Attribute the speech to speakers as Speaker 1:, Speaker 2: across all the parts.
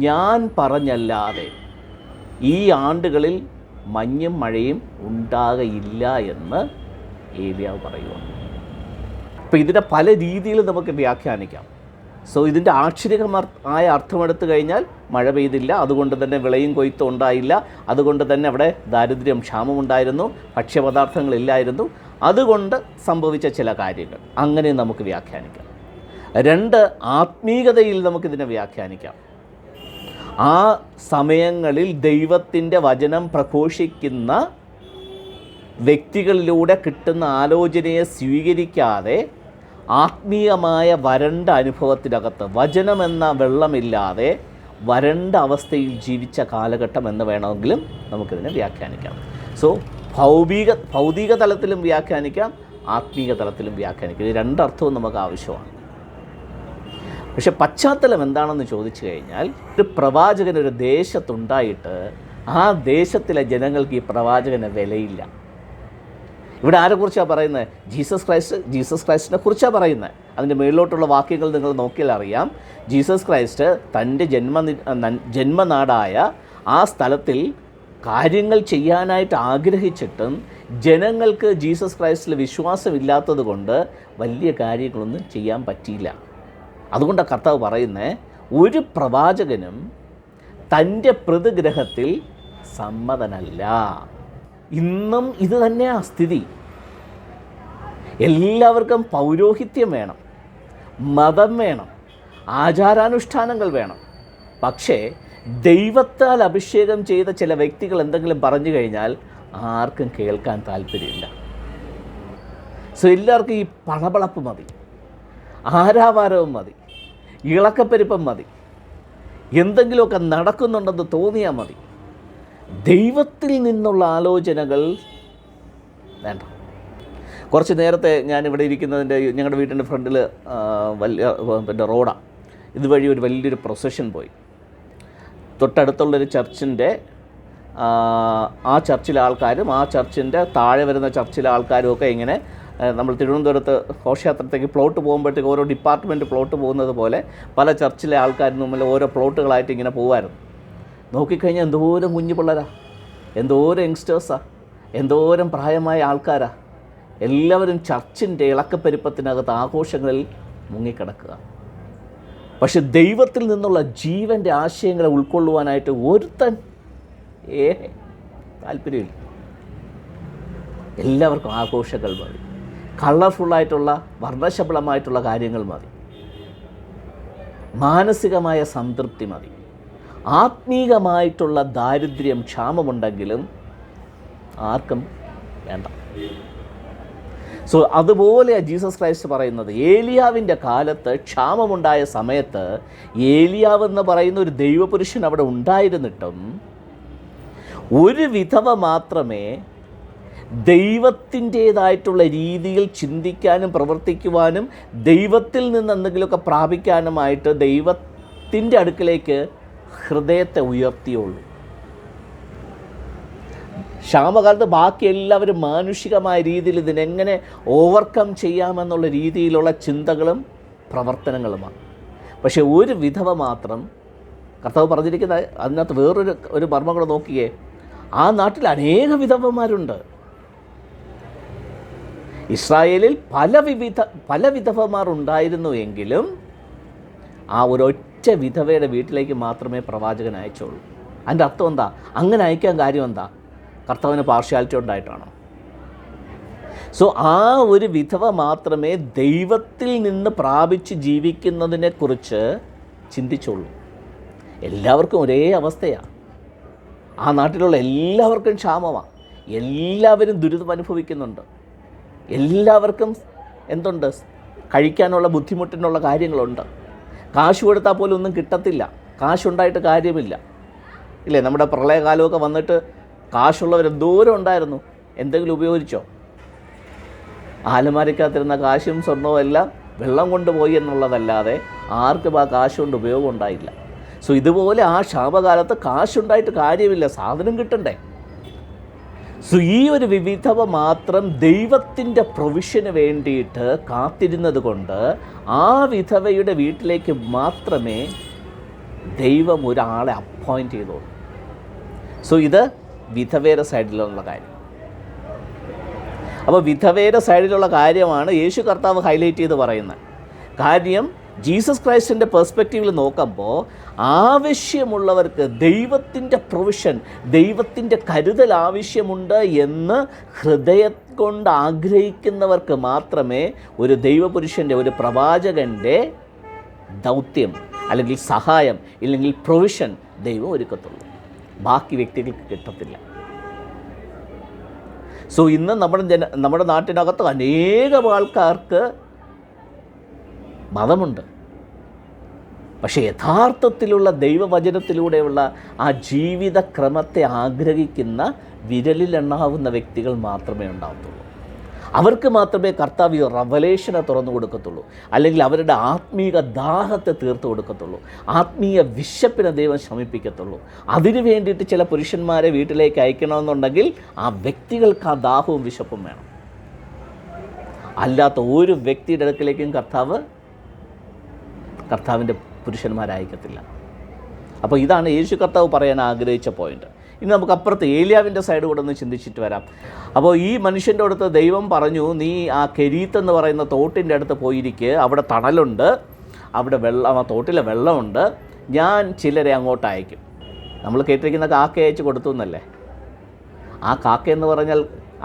Speaker 1: ഞാൻ പറഞ്ഞല്ലാതെ ഈ ആണ്ടുകളിൽ മഞ്ഞും മഴയും ഉണ്ടാകയില്ല എന്ന് ഏലിയാവ് പറയുകയാണ്. അപ്പോൾ ഇതിനെ പല രീതിയിൽ നമുക്ക് വ്യാഖ്യാനിക്കാം. ഇതിൻ്റെ ആക്ഷരികമായ അർത്ഥമെടുത്തു കഴിഞ്ഞാൽ മഴ പെയ്തില്ല, അതുകൊണ്ട് തന്നെ വിളയും കൊയ്ത്തും ഉണ്ടായില്ല, അതുകൊണ്ട് തന്നെ അവിടെ ദാരിദ്ര്യം, ക്ഷാമമുണ്ടായിരുന്നു, ഭക്ഷ്യപദാർത്ഥങ്ങളില്ലായിരുന്നു, അതുകൊണ്ട് സംഭവിച്ച ചില കാര്യങ്ങൾ, അങ്ങനെ നമുക്ക് വ്യാഖ്യാനിക്കാം. 2, ആത്മീയതയിൽ നമുക്കിതിനെ വ്യാഖ്യാനിക്കാം. ആ സമയങ്ങളിൽ ദൈവത്തിൻ്റെ വചനം പ്രഘോഷിക്കുന്ന വ്യക്തികളിലൂടെ കിട്ടുന്ന ആലോചനയെ സ്വീകരിക്കാതെ ആത്മീയമായ വരണ്ട അനുഭവത്തിനകത്ത് വചനമെന്ന വെള്ളമില്ലാതെ വരണ്ട അവസ്ഥയിൽ ജീവിച്ച കാലഘട്ടം എന്ന് വേണമെങ്കിലും നമുക്കിതിനെ വ്യാഖ്യാനിക്കാം. ഭൗതിക തലത്തിലും വ്യാഖ്യാനിക്കാം, ആത്മീയ തലത്തിലും വ്യാഖ്യാനിക്കാം. ഇത് 2 അർത്ഥവും നമുക്ക് ആവശ്യമാണ്. പക്ഷെ പശ്ചാത്തലം എന്താണെന്ന് ചോദിച്ചു കഴിഞ്ഞാൽ, ഒരു പ്രവാചകൻ ഒരു ദേശത്തുണ്ടായിട്ട് ആ ദേശത്തിലെ ജനങ്ങൾക്ക് ഈ പ്രവാചകന് വിലയില്ല. ഇവിടെ ആരെക്കുറിച്ചാണ് പറയുന്നത്? ജീസസ് ക്രൈസ്റ്റിനെ കുറിച്ചാണ് പറയുന്നത്. അതിൻ്റെ മുകളിലോട്ടുള്ള വാക്യങ്ങൾ നിങ്ങൾ നോക്കിയാൽ അറിയാം. ജീസസ് ക്രൈസ്റ്റ് തൻ്റെ ജന്മനാടായ ആ സ്ഥലത്തിൽ കാര്യങ്ങൾ ചെയ്യാനായിട്ട് ആഗ്രഹിച്ചിട്ടും ജനങ്ങൾക്ക് ജീസസ് ക്രൈസ്റ്റിൽ വിശ്വാസമില്ലാത്തത് കൊണ്ട് വലിയ കാര്യങ്ങളൊന്നും ചെയ്യാൻ പറ്റിയില്ല. അതുകൊണ്ടാണ് കർത്താവ് പറയുന്നത്, ഒരു പ്രവാചകനും തൻ്റെ പ്രതിഗ്രഹത്തിൽ സമ്മതനല്ല. ഇന്നും ഇത് തന്നെയാണ് സ്ഥിതി. എല്ലാവർക്കും പൗരോഹിത്യം വേണം, മതം വേണം, ആചാരാനുഷ്ഠാനങ്ങൾ വേണം. പക്ഷേ ദൈവത്താൽ അഭിഷേകം ചെയ്ത ചില വ്യക്തികൾ എന്തെങ്കിലും പറഞ്ഞു കഴിഞ്ഞാൽ ആർക്കും കേൾക്കാൻ താല്പര്യമില്ല. എല്ലാവർക്കും ഈ പളപളപ്പ് മതി, ആരാവാരവും മതി, ഇളക്കപ്പെരുപ്പം മതി, എന്തെങ്കിലുമൊക്കെ നടക്കുന്നുണ്ടെന്ന് തോന്നിയാൽ മതി. ദൈവത്തിൽ നിന്നുള്ള ആലോചനകൾ വേണ്ട. കുറച്ച് നേരത്തെ ഞാനിവിടെ ഞങ്ങളുടെ വീട്ടിൻ്റെ ഫ്രണ്ടിൽ വലിയ റോഡാണ്. ഇതുവഴി ഒരു വലിയൊരു പ്രൊസഷൻ പോയി. തൊട്ടടുത്തുള്ളൊരു ചർച്ചിൻ്റെ ആ ചർച്ചിലെ ആൾക്കാരും ആ ചർച്ചിൻ്റെ താഴെ വരുന്ന ചർച്ചിലെ ആൾക്കാരും ഒക്കെ ഇങ്ങനെ നമ്മൾ തിരുവനന്തപുരത്ത് ഘോഷയാത്രത്തേക്ക് പ്ലോട്ട് പോകുമ്പോഴത്തേക്ക് ഓരോ ഡിപ്പാർട്ട്മെൻറ്റ് പ്ലോട്ട് പോകുന്നത് പോലെ പല ചർച്ചിലെ ആൾക്കാരും തമ്മിൽ ഓരോ പ്ലോട്ടുകളായിട്ട് ഇങ്ങനെ പോകുമായിരുന്നു. നോക്കിക്കഴിഞ്ഞാൽ എന്തോരം കുഞ്ഞു പിള്ളേരാണ്, എന്തോരം യങ്സ്റ്റേഴ്സാണ്, എന്തോരം പ്രായമായ ആൾക്കാരാണ്. എല്ലാവരും ചർച്ചിൻ്റെ ഇളക്കപ്പെരുപ്പത്തിനകത്ത് ആഘോഷങ്ങളിൽ മുങ്ങിക്കിടക്കുക. പക്ഷെ ദൈവത്തിൽ നിന്നുള്ള ജീവൻ്റെ ആശയങ്ങളെ ഉൾക്കൊള്ളുവാനായിട്ട് ഒരുത്തൻ താല്പര്യമില്ല. എല്ലാവർക്കും ആഘോഷങ്ങൾ മതി, കളർഫുള്ളായിട്ടുള്ള വർണ്ണശബളമായിട്ടുള്ള കാര്യങ്ങൾ മതി, മാനസികമായ സംതൃപ്തി മതി. ആത്മീകമായിട്ടുള്ള ദാരിദ്ര്യം, ക്ഷാമമുണ്ടെങ്കിലും ആർക്കും വേണ്ട. അതുപോലെയാണ് ജീസസ് ക്രൈസ്റ്റ് പറയുന്നത്. ഏലിയാവിൻ്റെ കാലത്ത് ക്ഷാമമുണ്ടായ സമയത്ത് ഏലിയാവ് എന്ന് പറയുന്ന ഒരു ദൈവപുരുഷൻ അവിടെ ഉണ്ടായിരുന്നിട്ടും ഒരു വിധവ മാത്രമേ ദൈവത്തിൻ്റേതായിട്ടുള്ള രീതിയിൽ ചിന്തിക്കാനും പ്രവർത്തിക്കുവാനും ദൈവത്തിൽ നിന്ന് എന്തെങ്കിലുമൊക്കെ പ്രാപിക്കാനുമായിട്ട് ദൈവത്തിൻ്റെ അടുക്കിലേക്ക് ഹൃദയത്തെ ഉയർത്തിയുള്ളൂ. ക്ഷാമകാലത്ത് ബാക്കി എല്ലാവരും മാനുഷികമായ രീതിയിൽ ഇതിനെങ്ങനെ ഓവർകം ചെയ്യാമെന്നുള്ള രീതിയിലുള്ള ചിന്തകളും പ്രവർത്തനങ്ങളുമാണ്. പക്ഷേ ഒരു വിധവ മാത്രം, കർത്താവ് പറഞ്ഞിരിക്കുന്ന അതിനകത്ത് വേറൊരു മർമ്മം കൂടെ നോക്കിയേ, ആ നാട്ടിൽ അനേക വിധവന്മാരുണ്ട്. ഇസ്രായേലിൽ പല വിധവമാർ ഉണ്ടായിരുന്നു എങ്കിലും ആ ഒരൊറ്റ വിധവയുടെ വീട്ടിലേക്ക് മാത്രമേ പ്രവാചകൻ അയച്ചുള്ളൂ. അതിൻ്റെ അർത്ഥം എന്താ? അങ്ങനെ അയക്കാൻ കാര്യം എന്താ? കർത്താവിന് പാർഷ്യാലിറ്റി ഉണ്ടായിട്ടാണോ? ആ ഒരു വിധവ മാത്രമേ ദൈവത്തിൽ നിന്ന് പ്രാപിച്ച് ജീവിക്കുന്നതിനെക്കുറിച്ച് ചിന്തിച്ചുള്ളൂ. എല്ലാവർക്കും ഒരേ അവസ്ഥയാണ്. ആ നാട്ടിലുള്ള എല്ലാവർക്കും ക്ഷാമമാണ്, എല്ലാവരും ദുരിതം അനുഭവിക്കുന്നുണ്ട്, എല്ലാവർക്കും എന്തുണ്ട്, കഴിക്കാനുള്ള ബുദ്ധിമുട്ടിനുള്ള കാര്യങ്ങളുണ്ട്. കാശ് കൊടുത്താൽ പോലും ഒന്നും കിട്ടത്തില്ല, കാശുണ്ടായിട്ട് കാര്യമില്ല. ഇല്ലേ, നമ്മുടെ പ്രളയകാലമൊക്കെ വന്നിട്ട് കാശുള്ളവർ എന്തോരം ഉണ്ടായിരുന്നു, എന്തെങ്കിലും ഉപയോഗിച്ചോ? ആലമാരിക്കകത്തിരുന്ന കാശും സ്വർണവും എല്ലാം വെള്ളം കൊണ്ടുപോയി എന്നുള്ളതല്ലാതെ ആർക്കും ആ കാശ് കൊണ്ട് ഉപയോഗം ഉണ്ടായില്ല. ഇതുപോലെ ആ ക്ഷാമകാലത്ത് കാശുണ്ടായിട്ട് കാര്യമില്ല, സാധനം കിട്ടണ്ടേ? ഈ ഒരു വിധവ മാത്രം ദൈവത്തിൻ്റെ പ്രൊവിഷന് വേണ്ടിയിട്ട് കാത്തിരുന്നത് കൊണ്ട് ആ വിധവയുടെ വീട്ടിലേക്ക് മാത്രമേ ദൈവം ഒരാളെ അപ്പോയിൻറ്റ് ചെയ്തോളൂ. സോ ഇത് വിധവയുടെ സൈഡിലുള്ള കാര്യം. അപ്പോൾ വിധവയുടെ സൈഡിലുള്ള കാര്യമാണ് യേശു കർത്താവ് ഹൈലൈറ്റ് ചെയ്ത് പറയുന്നത്. കാര്യം ജീസസ് ക്രൈസ്റ്റിൻ്റെ പെർസ്പെക്റ്റീവിൽ നോക്കുമ്പോൾ ആവശ്യമുള്ളവർക്ക് ദൈവത്തിൻ്റെ പ്രൊവിഷൻ, ദൈവത്തിൻ്റെ കരുതൽ ആവശ്യമുണ്ട് എന്ന് ഹൃദയം കൊണ്ട് ആഗ്രഹിക്കുന്നവർക്ക് മാത്രമേ ഒരു ദൈവപുരുഷൻ്റെ, ഒരു പ്രവാചകൻ്റെ ദൗത്യം അല്ലെങ്കിൽ സഹായം ഇല്ലെങ്കിൽ പ്രൊവിഷൻ ദൈവം ഒരുക്കത്തുള്ളൂ. ബാക്കി വ്യക്തികൾക്ക് കിട്ടത്തില്ല. സോ ഇന്ന് നമ്മുടെ നാട്ടിനകത്ത് അനേകം ആൾക്കാർക്ക് മതമുണ്ട്. പക്ഷേ യഥാർത്ഥത്തിലുള്ള ദൈവവചനത്തിലൂടെയുള്ള ആ ജീവിതക്രമത്തെ ആഗ്രഹിക്കുന്ന വിരലിലെണ്ണാവുന്ന വ്യക്തികൾ മാത്രമേ ഉണ്ടാകത്തുള്ളൂ. അവർക്ക് മാത്രമേ കർത്താവ് റവലേഷനെ തുറന്നു കൊടുക്കത്തുള്ളൂ, അല്ലെങ്കിൽ അവരുടെ ആത്മീയ ദാഹത്തെ തീർത്തു കൊടുക്കത്തുള്ളൂ, ആത്മീയ വിശപ്പിനെ ദൈവം ശമിപ്പിക്കത്തുള്ളൂ. അതിനു വേണ്ടിയിട്ട് ചില പുരുഷന്മാരെ വീട്ടിലേക്ക് അയക്കണമെന്നുണ്ടെങ്കിൽ ആ വ്യക്തികൾക്ക് ആ ദാഹവും വിശപ്പും വേണം. അല്ലാത്ത ഒരു വ്യക്തിയുടെ അടുക്കിലേക്കും കർത്താവിൻ്റെ പുരുഷന്മാരയക്കത്തില്ല. അപ്പോൾ ഇതാണ് യേശു കർത്താവ് പറയാൻ ആഗ്രഹിച്ച പോയിൻ്റ്. ഇനി നമുക്ക് അപ്പുറത്ത് ഏലിയാവിൻ്റെ സൈഡ് കൂടെ ഒന്ന് ചിന്തിച്ചിട്ട് വരാം. അപ്പോൾ ഈ മനുഷ്യൻ്റെ അടുത്ത് ദൈവം പറഞ്ഞു, നീ ആ കെരീത്ത് എന്ന് പറയുന്ന തോട്ടിൻ്റെ അടുത്ത് പോയിരിക്കുക, അവിടെ തണലുണ്ട്, അവിടെ ആ തോട്ടിലെ വെള്ളമുണ്ട്, ഞാൻ ചിലരെ അങ്ങോട്ട് അയക്കും. നമ്മൾ കേട്ടിരിക്കുന്ന കാക്ക അയച്ച് കൊടുത്തു എന്നല്ലേ. ആ കാക്കയെന്ന് പറഞ്ഞാൽ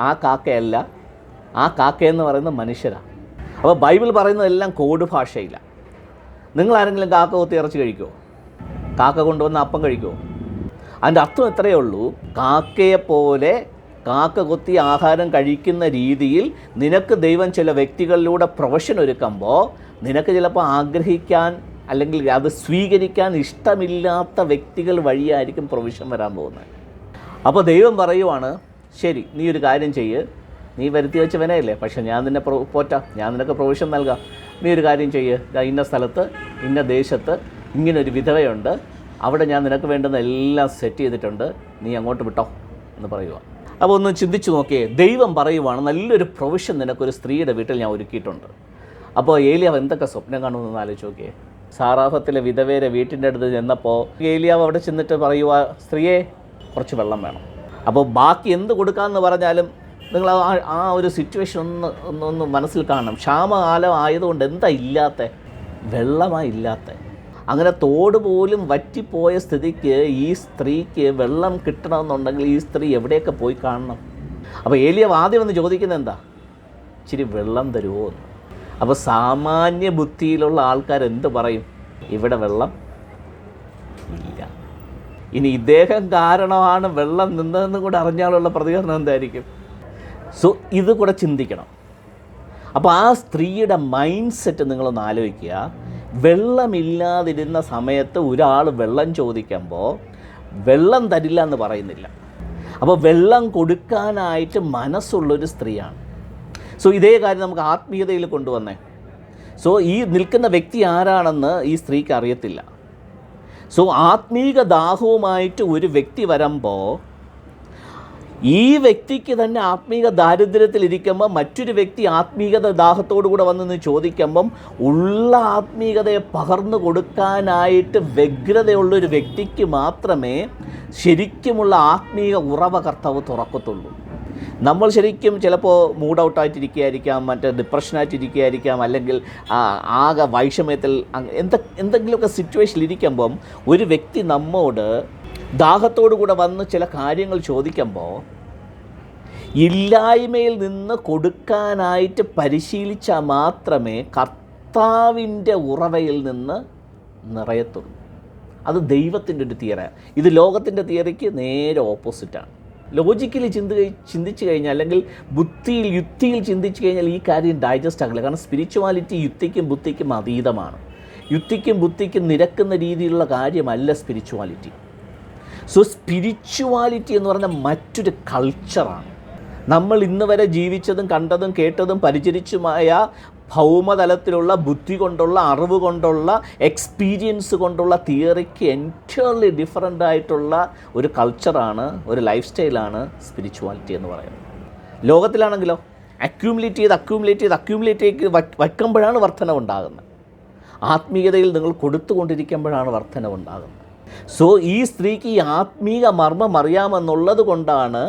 Speaker 1: ആ കാക്കയല്ല, ആ കാക്കയെന്ന് പറയുന്നത് മനുഷ്യരാണ്. അപ്പോൾ ബൈബിൾ പറയുന്നതെല്ലാം കോഡ് ഭാഷയിലാണ്. നിങ്ങളാരെങ്കിലും കാക്ക കൊത്തി ഇറച്ചി കഴിക്കുമോ? കാക്ക കൊണ്ടുവന്ന് അപ്പം കഴിക്കുമോ? അതിൻ്റെ അർത്ഥം എത്രയേ ഉള്ളൂ, കാക്കയെപ്പോലെ കാക്ക കൊത്തി ആഹാരം കഴിക്കുന്ന രീതിയിൽ നിനക്ക് ദൈവം ചില വ്യക്തികളിലൂടെ പ്രൊഫഷൻ ഒരുക്കുമ്പോൾ നിനക്ക് ചിലപ്പോൾ ആഗ്രഹിക്കാൻ അല്ലെങ്കിൽ അത് സ്വീകരിക്കാൻ ഇഷ്ടമില്ലാത്ത വ്യക്തികൾ വഴിയായിരിക്കും പ്രൊവിഷൻ വരാൻ പോകുന്നത്. അപ്പോൾ ദൈവം പറയുവാണ്, ശരി, നീ ഒരു കാര്യം ചെയ്യ്, നീ വരുത്തി വെച്ച വിനയല്ലേ, പക്ഷേ ഞാൻ നിന്നെ പോറ്റാം, ഞാൻ നിനക്ക് പ്രൊവിഷൻ നൽകാം. നീ ഒരു കാര്യം ചെയ്യ്, ഇന്ന സ്ഥലത്ത് ഇന്ന ദേശത്ത് ഇങ്ങനൊരു വിധവയുണ്ട്, അവിടെ ഞാൻ നിനക്ക് വേണ്ടുന്ന എല്ലാം സെറ്റ് ചെയ്തിട്ടുണ്ട്, നീ അങ്ങോട്ട് വിട്ടോ എന്ന് പറയുക. അപ്പോൾ ഒന്ന് ചിന്തിച്ച് നോക്കിയേ, ദൈവം പറയുവാണ് നല്ലൊരു പ്രൊവിഷൻ നിനക്കൊരു സ്ത്രീയുടെ വീട്ടിൽ ഞാൻ ഒരുക്കിയിട്ടുണ്ട്. അപ്പോൾ ഏലിയാവ് എന്തൊക്കെ സ്വപ്നം കാണുമെന്ന് ആലോചിച്ച് നോക്കിയേ. സാറാഫത്തിലെ വിധവയുടെ വീട്ടിൻ്റെ അടുത്ത് ചെന്നപ്പോൾ ഏലിയാവ് അവിടെ ചെന്നിട്ട് പറയുക, സ്ത്രീയെ കുറച്ച് വെള്ളം വേണം. അപ്പോൾ ബാക്കി എന്ത് കൊടുക്കാമെന്ന് പറഞ്ഞാലും നിങ്ങൾ ആ ഒരു സിറ്റുവേഷൻ ഒന്ന് മനസ്സിൽ കാണണം. ക്ഷാമകാലം ആയതുകൊണ്ട് എന്താ ഇല്ലാത്ത? വെള്ളമായി ഇല്ലാത്ത. അങ്ങനെ തോട് പോലും വറ്റിപ്പോയ സ്ഥിതിക്ക് ഈ സ്ത്രീക്ക് വെള്ളം കിട്ടണമെന്നുണ്ടെങ്കിൽ ഈ സ്ത്രീ എവിടെയൊക്കെ പോയി കാണണം? അപ്പോൾ ഏലിയാവ് ആദ്യം വന്ന് ചോദിക്കുന്നത് എന്താ? ഇച്ചിരി വെള്ളം തരുമോ എന്ന്. അപ്പോൾ സാമാന്യ ബുദ്ധിയിലുള്ള ആൾക്കാർ എന്ത് പറയും? ഇവിടെ വെള്ളം ഇല്ല. ഇനി ഇദ്ദേഹം കാരണമാണ് വെള്ളം നിന്നതെന്ന് കൂടെ അറിഞ്ഞാലുള്ള പ്രതികരണം എന്തായിരിക്കും? സോ ഇത് കൂടെ ചിന്തിക്കണം. അപ്പോൾ ആ സ്ത്രീയുടെ മൈൻഡ് സെറ്റ് നിങ്ങളൊന്ന് ആലോചിക്കുക. വെള്ളമില്ലാതിരുന്ന സമയത്ത് ഒരാൾ വെള്ളം ചോദിക്കുമ്പോൾ വെള്ളം തരില്ല എന്ന് പറയുന്നില്ല. അപ്പോൾ വെള്ളം കൊടുക്കാനായിട്ട് മനസ്സുള്ളൊരു സ്ത്രീയാണ്. സോ ഇതേ കാര്യം നമുക്ക് ആത്മീയതയിൽ കൊണ്ടുവന്നേ. സോ ഈ നിൽക്കുന്ന വ്യക്തി ആരാണെന്ന് ഈ സ്ത്രീക്ക് അറിയത്തില്ല. സോ ആത്മീക ദാഹവുമായിട്ട് ഒരു വ്യക്തി വരുമ്പോൾ ഈ വ്യക്തിക്ക് തന്നെ ആത്മീക ദാരിദ്ര്യത്തിലിരിക്കുമ്പോൾ മറ്റൊരു വ്യക്തി ആത്മീകത ദാഹത്തോടു കൂടെ വന്നെന്ന് ചോദിക്കുമ്പം ഉള്ള ആത്മീകതയെ പകർന്നു കൊടുക്കാനായിട്ട് വ്യഗ്രതയുള്ളൊരു വ്യക്തിക്ക് മാത്രമേ ശരിക്കുമുള്ള ആത്മീക ഉറവ കർത്താവ് തുറക്കത്തുള്ളൂ. നമ്മൾ ശരിക്കും ചിലപ്പോൾ മൂഡ് ഔട്ടായിട്ടിരിക്കുകയായിരിക്കാം, മറ്റേ ഡിപ്രഷനായിട്ടിരിക്കുകയായിരിക്കാം, അല്ലെങ്കിൽ ആകെ വൈഷമ്യത്തിൽ എന്തെങ്കിലുമൊക്കെ സിറ്റുവേഷനിലിരിക്കുമ്പം ഒരു വ്യക്തി നമ്മോട് ദാഹത്തോടു കൂടെ വന്ന് ചില കാര്യങ്ങൾ ചോദിക്കുമ്പോൾ ഇല്ലായ്മയിൽ നിന്ന് കൊടുക്കാനായിട്ട് പരിശീലിച്ചാൽ മാത്രമേ കർത്താവിൻ്റെ ഉറവയിൽ നിന്ന് നിറയത്തുള്ളൂ. അത് ദൈവത്തിൻ്റെ ഒരു തിയറിയാണ്. ഇത് ലോകത്തിൻ്റെ തിയറിക്ക് നേരെ ഓപ്പോസിറ്റാണ്. ലോജിക്കലി ചിന്തിച്ച് കഴിഞ്ഞാൽ അല്ലെങ്കിൽ യുക്തിയിൽ ചിന്തിച്ച് കഴിഞ്ഞാൽ ഈ കാര്യം ഡൈജസ്റ്റ് ആകില്ല. കാരണം സ്പിരിച്വാലിറ്റി യുക്തിക്കും ബുദ്ധിക്കും അതീതമാണ്. യുക്തിക്കും ബുദ്ധിക്കും നിരക്കുന്ന രീതിയിലുള്ള കാര്യമല്ല സ്പിരിച്വാലിറ്റി. സോ സ്പിരിച്വാലിറ്റി എന്ന് പറഞ്ഞാൽ മറ്റൊരു കൾച്ചറാണ്. നമ്മൾ ഇന്ന് വരെ ജീവിച്ചതും കണ്ടതും കേട്ടതും പരിചരിച്ചുമായ ഭൗമതലത്തിലുള്ള ബുദ്ധി കൊണ്ടുള്ള അറിവ് കൊണ്ടുള്ള എക്സ്പീരിയൻസ് കൊണ്ടുള്ള തിയറിക്ക് എൻറ്റയർലി ഡിഫറൻ്റ് ആയിട്ടുള്ള ഒരു കൾച്ചറാണ്, ഒരു ലൈഫ് സ്റ്റൈലാണ് സ്പിരിച്വാലിറ്റി എന്ന് പറയുന്നത്. ലോകത്തിലാണെങ്കിലോ അക്യൂമുലേറ്റ് ചെയ്ത് വയ്ക്കുമ്പോഴാണ് വർധന ഉണ്ടാകുന്നത്. ആത്മീയതയിൽ നിങ്ങൾ കൊടുത്തുകൊണ്ടിരിക്കുമ്പോഴാണ് വർധനവുണ്ടാകുന്നത്. സോ ഈ സ്ത്രീക്ക് ഈ ആത്മീയ മർമ്മം അറിയാമെന്നുള്ളത് കൊണ്ടാണ്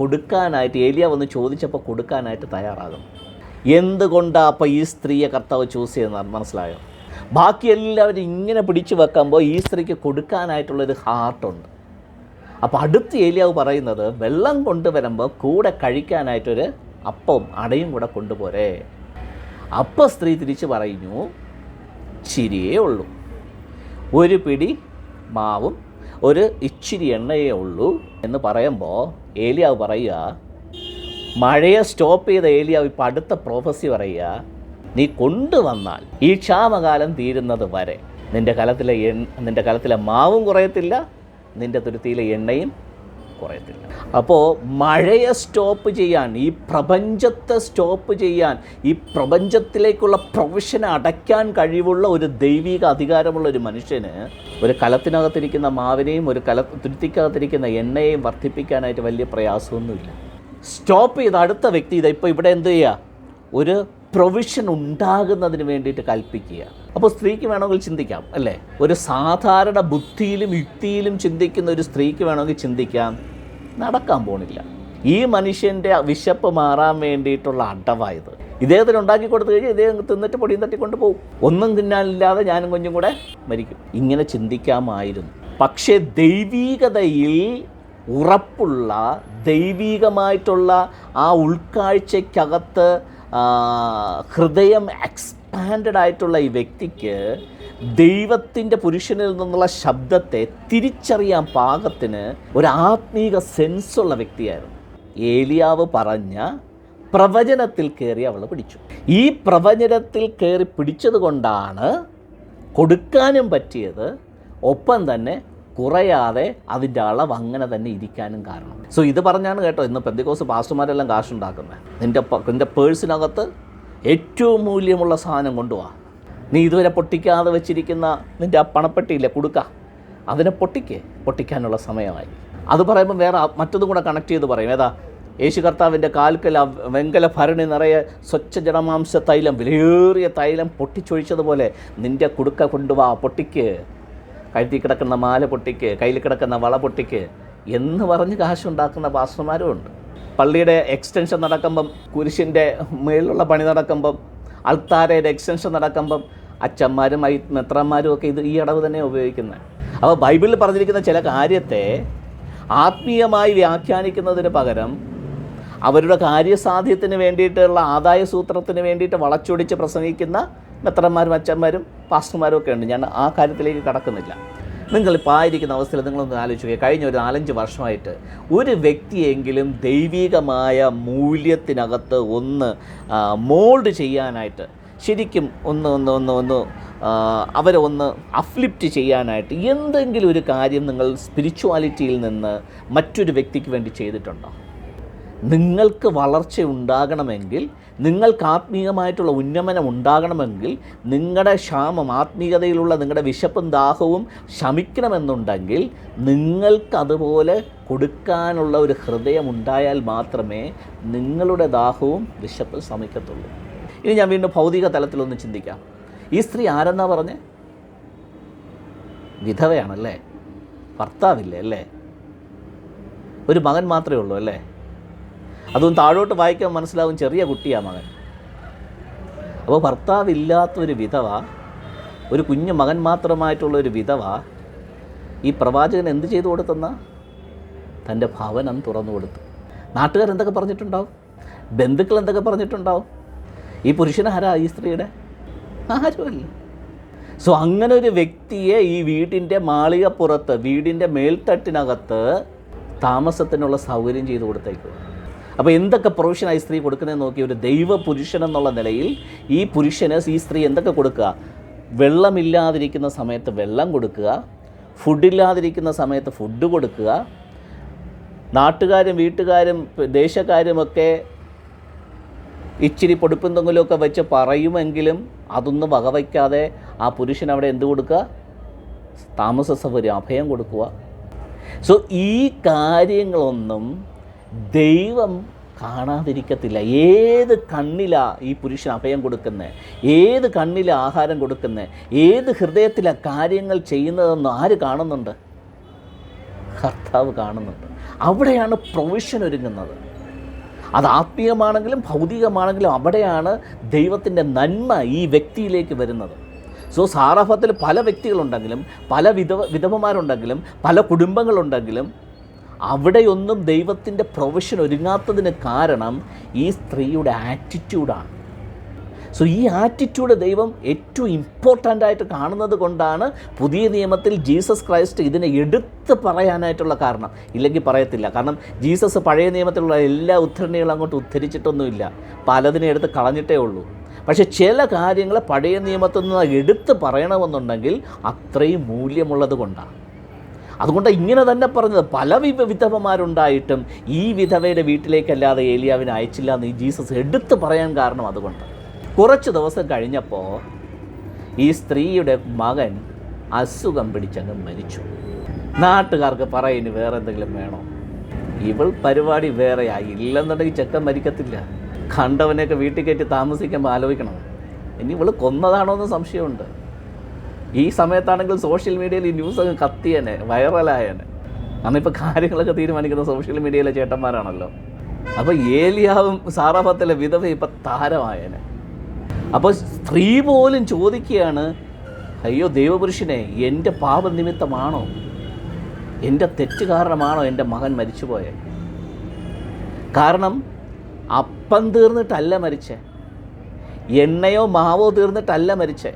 Speaker 1: കൊടുക്കാനായിട്ട് ഏലിയാവ് വന്ന് ചോദിച്ചപ്പോൾ കൊടുക്കാനായിട്ട് തയ്യാറാകുന്നത്. എന്തുകൊണ്ടാണ് അപ്പോൾ ഈ സ്ത്രീയെ കർത്താവ് ചൂസ് ചെയ്യുന്നത് മനസ്സിലായോ? ബാക്കി എല്ലാവരും ഇങ്ങനെ പിടിച്ചു വെക്കുമ്പോൾ ഈ സ്ത്രീക്ക് കൊടുക്കാനായിട്ടുള്ളൊരു ഹാർട്ടുണ്ട്. അപ്പോൾ അടുത്ത് ഏലിയാവ് പറയുന്നത്, വെള്ളം കൊണ്ടുവരുമ്പോൾ കൂടെ കഴിക്കാനായിട്ടൊരു അപ്പവും അടയും കൂടെ കൊണ്ടുപോരേ. അപ്പോൾ സ്ത്രീ തിരിച്ച് പറഞ്ഞു, ഇച്ചിരിയേ ഉള്ളൂ, ഒരു പിടി മാവും ഒരു ഇച്ചിരി എണ്ണയേ ഉള്ളൂ എന്ന് പറയുമ്പോൾ ഏലിയാവ് പറയുക, മഴയെ സ്റ്റോപ്പ് ചെയ്ത ഏലിയാവ് ഇപ്പോൾ അടുത്ത പ്രോഫസി പറയുക, നീ കൊണ്ടുവന്നാൽ ഈ ക്ഷാമകാലം തീരുന്നത് വരെ നിൻ്റെ കലത്തിലെ മാവും കുറയത്തില്ല, നിൻ്റെ തുരുത്തിയിലെ എണ്ണയും കുറയത്തില്ല. അപ്പോൾ മഴയെ സ്റ്റോപ്പ് ചെയ്യാൻ, ഈ പ്രപഞ്ചത്തെ സ്റ്റോപ്പ് ചെയ്യാൻ, ഈ പ്രപഞ്ചത്തിലേക്കുള്ള പ്രൊവിഷനെ അടയ്ക്കാൻ കഴിവുള്ള ഒരു ദൈവിക അധികാരമുള്ള ഒരു മനുഷ്യന് ഒരു കലത്തിനകത്തിരിക്കുന്ന മാവിനെയും ഒരു തുരുത്തിക്കകത്തിരിക്കുന്ന എണ്ണയെയും വർദ്ധിപ്പിക്കാനായിട്ട് വലിയ പ്രയാസമൊന്നുമില്ല. സ്റ്റോപ്പ് ചെയ്ത് അടുത്ത വ്യക്തി ഇപ്പോൾ ഇവിടെ എന്ത് ചെയ്യുക, ഒരു പ്രൊവിഷൻ ഉണ്ടാകുന്നതിന് വേണ്ടിയിട്ട് കൽപ്പിക്കുക. അപ്പോൾ സ്ത്രീക്ക് വേണമെങ്കിൽ ചിന്തിക്കാം അല്ലേ, ഒരു സാധാരണ ബുദ്ധിയിലും യുക്തിയിലും ചിന്തിക്കുന്ന ഒരു സ്ത്രീക്ക് വേണമെങ്കിൽ ചിന്തിക്കാം, നടക്കാൻ പോണില്ല, ഈ മനുഷ്യൻ്റെ വിശപ്പ് മാറാൻ വേണ്ടിയിട്ടുള്ള അടവായത്, ഇദ്ദേഹത്തിന് ഉണ്ടാക്കി കൊടുത്തു കഴിഞ്ഞാൽ ഇദ്ദേഹം തിന്നിട്ട് പൊടിയും തട്ടിക്കൊണ്ട് പോകും, ഒന്നും തിന്നാനില്ലാതെ ഞാനും കുഞ്ഞും കൂടെ മരിക്കും. ഇങ്ങനെ ചിന്തിക്കാമായിരുന്നു. പക്ഷേ ദൈവീകതയിൽ ഉറപ്പുള്ള, ദൈവീകമായിട്ടുള്ള ആ ഉൾക്കാഴ്ചയ്ക്കകത്ത് ഹൃദയം എക്സ്പാൻഡഡ് ആയിട്ടുള്ള ഈ വ്യക്തിക്ക് ദൈവത്തിൻ്റെ പുരുഷനിൽ നിന്നുള്ള ശബ്ദത്തെ തിരിച്ചറിയാൻ പാകത്തിന് ഒരു ആത്മീക സെൻസുള്ള വ്യക്തിയായിരുന്നു. ഏലിയാവ് പറഞ്ഞ പ്രവചനത്തിൽ കയറി അവൾ പിടിച്ചു. ഈ പ്രവചനത്തിൽ കയറി പിടിച്ചത് കൊണ്ടാണ് കൊടുക്കാനും പറ്റിയത്, ഒപ്പം തന്നെ കുറയാതെ അതിൻ്റെ അളവ് അങ്ങനെ തന്നെ ഇരിക്കാനും കാരണം. സോ ഇത് പറഞ്ഞാണ് കേട്ടോ ഇന്ന് പെന്തിക്കോസ് പാസ്റ്റർമാരെല്ലാം കാശുണ്ടാക്കുന്നത്. നിൻ്റെ പേഴ്സിനകത്ത് ഏറ്റവും മൂല്യമുള്ള സാധനം കൊണ്ടുപോവാ, നീ ഇതുവരെ പൊട്ടിക്കാതെ വെച്ചിരിക്കുന്ന നിൻ്റെ ആ പണപ്പെട്ടിയില്ലേ കൊടുക്കുക, അതിനെ പൊട്ടിക്കാനുള്ള സമയമായി. അത് പറയുമ്പോൾ വേറെ മറ്റതും കൂടെ കണക്ട് ചെയ്ത് പറയും. ഏതാ? യേശു കർത്താവിൻ്റെ കാൽക്കൽ വെങ്കല ഭരണി നിറയെ സ്വച്ഛ ജഡമാംസ തൈലം, വിലയേറിയ തൈലം പൊട്ടിച്ചൊഴിച്ചതുപോലെ നിൻ്റെ കുടുക്ക കൊണ്ടുപോവാ, പൊട്ടിക്ക്, കഴുത്തിൽ കിടക്കുന്ന മാല പൊട്ടിക്ക്, കയ്യിൽ കിടക്കുന്ന വള പൊട്ടിക്ക് എന്ന് പറഞ്ഞ് കാശുണ്ടാക്കുന്ന പാസ്റ്റർമാരും ഉണ്ട്. പള്ളിയുടെ എക്സ്റ്റൻഷൻ നടക്കുമ്പം, കുരിശിൻ്റെ മേളിലുള്ള പണി നടക്കുമ്പം, അൾത്താരയുടെ എക്സ്റ്റൻഷൻ നടക്കുമ്പം അച്ഛന്മാരും മെത്രന്മാരും ഒക്കെ ഈ അടവ് തന്നെ ഉപയോഗിക്കുന്നത്. അപ്പോൾ ബൈബിളിൽ പറഞ്ഞിരിക്കുന്ന ചില കാര്യത്തെ ആത്മീയമായി വ്യാഖ്യാനിക്കുന്നതിന് പകരം അവരുടെ കാര്യസാധ്യത്തിന് വേണ്ടിയിട്ടുള്ള ആദായ സൂത്രത്തിന് വേണ്ടിയിട്ട് വളച്ചൊടിച്ച് പ്രസംഗിക്കുന്ന മെത്രന്മാരും അച്ഛന്മാരും പാസ്റ്റർമാരും ഒക്കെ ഉണ്ട്. ഞാൻ ആ കാര്യത്തിലേക്ക് കടക്കുന്നില്ല. നിങ്ങളിപ്പോൾ ആയിരിക്കുന്ന അവസ്ഥയിൽ നിങ്ങളൊന്ന് ആലോചിക്കുക, കഴിഞ്ഞ ഒരു 4-5 വർഷമായിട്ട് ഒരു വ്യക്തിയെങ്കിലും ദൈവികമായ മൂല്യത്തിനകത്ത് ഒന്ന് മോൾഡ് ചെയ്യാനായിട്ട്, ശരിക്കും ഒന്ന് അവരെ ഒന്ന് അഫ്ലിപ്റ്റ് ചെയ്യാനായിട്ട് എന്തെങ്കിലും ഒരു കാര്യം നിങ്ങൾ സ്പിരിച്വാലിറ്റിയിൽ നിന്ന് മറ്റൊരു വ്യക്തിക്ക് വേണ്ടി ചെയ്തിട്ടുണ്ടോ? നിങ്ങൾക്ക് വളർച്ച ഉണ്ടാകണമെങ്കിൽ, നിങ്ങൾക്ക് ആത്മീയമായിട്ടുള്ള ഉന്നമനം ഉണ്ടാകണമെങ്കിൽ, നിങ്ങളുടെ ക്ഷാമം, ആത്മീയതയിലുള്ള നിങ്ങളുടെ വിശപ്പും ദാഹവും ശമിക്കണമെന്നുണ്ടെങ്കിൽ നിങ്ങൾക്കതുപോലെ കൊടുക്കാനുള്ള ഒരു ഹൃദയം ഉണ്ടായാൽ മാത്രമേ നിങ്ങളുടെ ദാഹവും വിശപ്പും ശമിക്കത്തുള്ളൂ. ഇനി ഞാൻ വീണ്ടും ഭൗതിക തലത്തിലൊന്ന് ചിന്തിക്കാം. ഈ സ്ത്രീ ആരെന്നാ പറഞ്ഞേ? വിധവയാണല്ലേ, ഭർത്താവില്ലേ അല്ലേ, ഒരു മകൻ മാത്രമേ ഉള്ളൂ അല്ലേ. അതും താഴോട്ട് വായിക്കാൻ മനസ്സിലാവും, ചെറിയ കുട്ടിയാണ് മകൻ. അപ്പോൾ ഭർത്താവില്ലാത്തൊരു വിധവ, ഒരു കുഞ്ഞു മകൻ മാത്രമായിട്ടുള്ളൊരു വിധവ ഈ പ്രവാചകൻ എന്ത് ചെയ്തു കൊടുത്തെന്നാ? തൻ്റെ ഭവനം തുറന്നു കൊടുത്തു. നാട്ടുകാരെന്തൊക്കെ പറഞ്ഞിട്ടുണ്ടാവും, ബന്ധുക്കൾ എന്തൊക്കെ പറഞ്ഞിട്ടുണ്ടാവും. ഈ പുരുഷന് ആരാ? ഈ സ്ത്രീയുടെ ആരുമല്ല. സോ അങ്ങനെ ഒരു വ്യക്തിയെ ഈ വീടിൻ്റെ മാളികപ്പുറത്ത്, വീടിൻ്റെ മേൽത്തട്ടിനകത്ത് താമസത്തിനുള്ള സൗകര്യം ചെയ്തു കൊടുത്തേക്കുക. അപ്പോൾ എന്തൊക്കെ പ്രൊവിഷനായി സ്ത്രീ കൊടുക്കുന്നതെന്ന് നോക്കി. ഒരു ദൈവ പുരുഷൻ എന്നുള്ള നിലയിൽ ഈ പുരുഷന് ഈ സ്ത്രീ എന്തൊക്കെ കൊടുക്കുക? വെള്ളമില്ലാതിരിക്കുന്ന സമയത്ത് വെള്ളം കൊടുക്കുക, ഫുഡില്ലാതിരിക്കുന്ന സമയത്ത് ഫുഡ് കൊടുക്കുക. നാട്ടുകാരും വീട്ടുകാരും ദേശക്കാരുമൊക്കെ ഇച്ചിരി പൊടിപ്പുന്തെങ്കിലുമൊക്കെ വെച്ച് പറയുമെങ്കിലും അതൊന്നും വകവയ്ക്കാതെ ആ പുരുഷൻ അവിടെ എന്ത് കൊടുക്കുക? താമസ സൗകര്യം, അഭയം കൊടുക്കുക. സോ ഈ കാര്യങ്ങളൊന്നും ദൈവം കാണാതിരിക്കത്തില്ല. ഏത് കണ്ണിലാണ് ഈ പുരുഷൻ അഭയം കൊടുക്കുന്നത്, ഏത് കണ്ണിലാണ് ആഹാരം കൊടുക്കുന്നത്, ഏത് ഹൃദയത്തിലാണ് കാര്യങ്ങൾ ചെയ്യുന്നതെന്ന് ആര് കാണുന്നുണ്ട്? കർത്താവ് കാണുന്നുണ്ട്. അവിടെയാണ് പ്രൊവിഷൻ ഒരുങ്ങുന്നത്. അത് ആത്മീയമാണെങ്കിലും ഭൗതികമാണെങ്കിലും അവിടെയാണ് ദൈവത്തിൻ്റെ നന്മ ഈ വ്യക്തിയിലേക്ക് വരുന്നത്. സോ സാറാഫത്തിൽ പല വ്യക്തികളുണ്ടെങ്കിലും, പല വിധവമാരുണ്ടെങ്കിലും, പല കുടുംബങ്ങളുണ്ടെങ്കിലും അവിടെയൊന്നും ദൈവത്തിൻ്റെ പ്രൊവിഷൻ ഒരുങ്ങാത്തതിന് കാരണം ഈ സ്ത്രീയുടെ ആറ്റിറ്റ്യൂഡാണ്. സോ ഈ ആറ്റിറ്റ്യൂഡ് ദൈവം ഏറ്റവും ഇമ്പോർട്ടൻ്റ് ആയിട്ട് കാണുന്നത് കൊണ്ടാണ് പുതിയ നിയമത്തിൽ ജീസസ് ക്രൈസ്റ്റ് ഇതിനെ എടുത്ത് പറയാനായിട്ടുള്ള കാരണം. ഇല്ലെങ്കിൽ പറയത്തില്ല. കാരണം ജീസസ് പഴയ നിയമത്തിലുള്ള എല്ലാ ഉദ്ധരണികളും അങ്ങോട്ട് ഉദ്ധരിച്ചിട്ടൊന്നുമില്ല, പലതിനെ എടുത്ത് കളഞ്ഞിട്ടേ ഉള്ളൂ. പക്ഷേ ചില കാര്യങ്ങൾ പഴയ നിയമത്തിൽ നിന്ന് എടുത്ത് പറയണമെന്നുണ്ടെങ്കിൽ അത്രയും മൂല്യമുള്ളത് കൊണ്ടാണ്. അതുകൊണ്ട് ഇങ്ങനെ തന്നെ പറഞ്ഞത്. പല വിധവമാരുണ്ടായിട്ടും ഈ വിധവയുടെ വീട്ടിലേക്കല്ലാതെ ഏലിയാവിനെ അയച്ചില്ല എന്ന് ഈ ജീസസ് എടുത്ത് പറയാൻ കാരണം അതുകൊണ്ട്. കുറച്ച് ദിവസം കഴിഞ്ഞപ്പോൾ ഈ സ്ത്രീയുടെ മകൻ അസുഖം പിടിച്ചങ്ങ് മരിച്ചു. നാട്ടുകാർക്ക് പറയുന്നു വേറെ എന്തെങ്കിലും വേണോ? ഇവൾ പരിപാടി വേറെയായി. ഇല്ലെന്നുണ്ടെങ്കിൽ ചെക്കൻ മരിക്കത്തില്ല. കണ്ടവനെയൊക്കെ വീട്ടിൽ കയറ്റി താമസിക്കുമ്പോൾ ആലോചിക്കണം, ഇനി ഇവൾ കൊന്നതാണോ എന്ന് സംശയമുണ്ട്. ഈ സമയത്താണെങ്കിൽ സോഷ്യൽ മീഡിയയിൽ ഈ ന്യൂസൊക്കെ കത്തിയനെ, വൈറലായനെ. കാരണം ഇപ്പോൾ കാര്യങ്ങളൊക്കെ തീരുമാനിക്കുന്ന സോഷ്യൽ മീഡിയയിലെ ചേട്ടന്മാരാണല്ലോ. അപ്പോൾ ഏലിയാവും സാറാഫത്തിലെ വിധവ ഇപ്പം താരമായനെ. അപ്പോൾ സ്ത്രീ പോലും ചോദിക്കുകയാണ്, അയ്യോ ദൈവപുരുഷനെ, എൻ്റെ പാപനിമിത്തമാണോ, എൻ്റെ തെറ്റ് കാരണമാണോ എൻ്റെ മകൻ മരിച്ചുപോയത്? കാരണം അപ്പം തീർന്നിട്ടല്ല മരിച്ചേ, എണ്ണയോ മാവോ തീർന്നിട്ടല്ല മരിച്ചേ,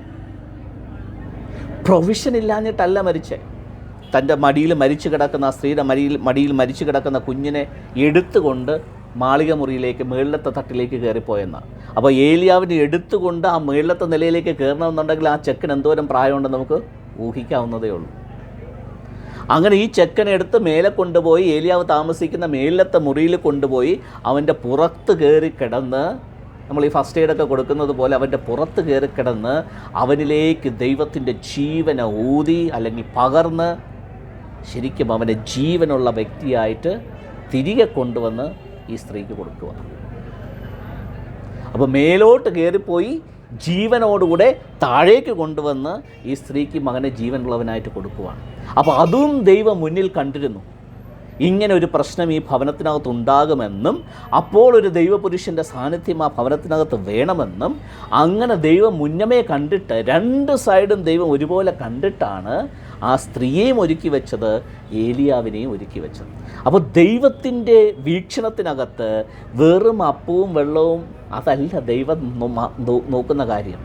Speaker 1: പ്രൊവിഷൻ ഇല്ലാഞ്ഞിട്ടല്ല മരിച്ചേ. തൻ്റെ മടിയിൽ മരിച്ചു കിടക്കുന്ന ആ സ്ത്രീയുടെ മടിയിൽ മരിച്ചു കിടക്കുന്ന കുഞ്ഞിനെ എടുത്തുകൊണ്ട് മാളിക മുറിയിലേക്ക് മേളിലത്തെ തട്ടിലേക്ക് കയറിപ്പോയെന്നാണ്. അപ്പോൾ ഏലിയാവിനെ എടുത്തുകൊണ്ട് ആ മേളിലത്തെ നിലയിലേക്ക് കയറണമെന്നുണ്ടെങ്കിൽ ആ ചെക്കൻ എന്തോരം പ്രായമുണ്ടെന്ന് നമുക്ക് ഊഹിക്കാവുന്നതേ ഉള്ളൂ. അങ്ങനെ ഈ ചെക്കനെ എടുത്ത് മേലെ കൊണ്ടുപോയി ഏലിയാവ് താമസിക്കുന്ന മേളിലത്തെ മുറിയിൽ കൊണ്ടുപോയി അവൻ്റെ പുറത്ത് കയറി കിടന്ന്, നമ്മൾ ഈ ഫസ്റ്റ് എയ്ഡൊക്കെ കൊടുക്കുന്നത് പോലെ അവൻ്റെ പുറത്ത് കയറി കിടന്ന് അവനിലേക്ക് ദൈവത്തിൻ്റെ ജീവനെ ഊതി അല്ലെങ്കിൽ പകർന്ന് ശരിക്കും അവൻ്റെ ജീവനുള്ള വ്യക്തിയായിട്ട് തിരികെ കൊണ്ടുവന്ന് ഈ സ്ത്രീക്ക് കൊടുക്കുക. അപ്പോൾ മേലോട്ട് കയറിപ്പോയി ജീവനോടുകൂടെ താഴേക്ക് കൊണ്ടുവന്ന് ഈ സ്ത്രീക്ക് മകനെ ജീവനുള്ളവനായിട്ട് കൊടുക്കുവാണ്. അപ്പോൾ അതും ദൈവം മുന്നിൽ കണ്ടിരുന്നു. ഇങ്ങനെ ഒരു പ്രശ്നം ഈ ഭവനത്തിനകത്ത് ഉണ്ടാകുമെന്നും അപ്പോൾ ഒരു ദൈവപുരുഷൻ്റെ സാന്നിധ്യം ആ ഭവനത്തിനകത്ത് വേണമെന്നും അങ്ങനെ ദൈവം മുന്നമേ കണ്ടിട്ട്, രണ്ട് സൈഡും ദൈവം ഒരുപോലെ കണ്ടിട്ടാണ് ആ സ്ത്രീയെയും ഒരുക്കി വെച്ചത്, ഏലിയാവിനെയും ഒരുക്കി വെച്ചത്. അപ്പോൾ ദൈവത്തിൻ്റെ വീക്ഷണത്തിനകത്ത് വെറും അപ്പവും വെള്ളവും അതല്ല ദൈവം നോക്കുന്ന കാര്യം.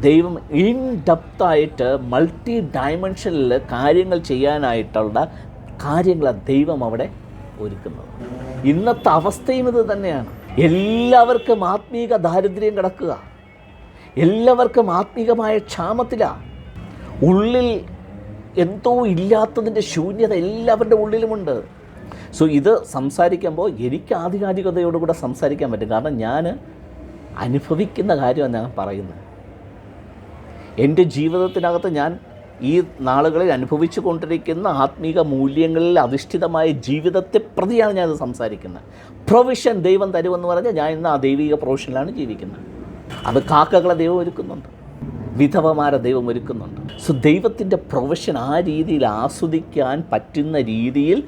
Speaker 1: ദൈവം ഇൻ ഡെപ്തായിട്ട് മൾട്ടി ഡയമെൻഷനിൽ കാര്യങ്ങൾ ചെയ്യാനായിട്ടുള്ള കാര്യങ്ങളാണ് ദൈവം അവിടെ ഒരുക്കുന്നത്. ഇന്നത്തെ അവസ്ഥയും ഇത് തന്നെയാണ്. എല്ലാവർക്കും ആത്മീക ദാരിദ്ര്യം കിടക്കുക, എല്ലാവർക്കും ആത്മീകമായ ക്ഷാമത്തിലാണ്. ഉള്ളിൽ എന്തോ ഇല്ലാത്തതിൻ്റെ ശൂന്യത എല്ലാവരുടെ ഉള്ളിലുമുണ്ട്. സോ ഇത് സംസാരിക്കുമ്പോൾ എനിക്ക് ആധികാരികതയോടുകൂടെ സംസാരിക്കാൻ പറ്റും. കാരണം ഞാൻ അനുഭവിക്കുന്ന കാര്യമാണ് ഞാൻ പറയുന്നത്. എൻ്റെ ജീവിതത്തിനകത്ത് ഞാൻ ഈ നാളുകളിൽ അനുഭവിച്ചു കൊണ്ടിരിക്കുന്ന ആത്മീക മൂല്യങ്ങളിൽ അധിഷ്ഠിതമായ ജീവിതത്തെ പ്രതിയാണ് ഞാനത് സംസാരിക്കുന്നത്. പ്രൊവിഷൻ ദൈവം തരുമെന്ന് പറഞ്ഞാൽ ഞാൻ ഇന്ന് ആ ദൈവിക പ്രൊവിഷനിലാണ് ജീവിക്കുന്നത്. അത് കാക്കകളെ ദൈവം ഒരുക്കുന്നുണ്ട്, വിധവമാരെ ദൈവം ഒരുക്കുന്നുണ്ട്. സോ ദൈവത്തിൻ്റെ പ്രൊവിഷൻ ആ രീതിയിൽ ആസ്വദിക്കാൻ പറ്റുന്ന രീതിയിൽ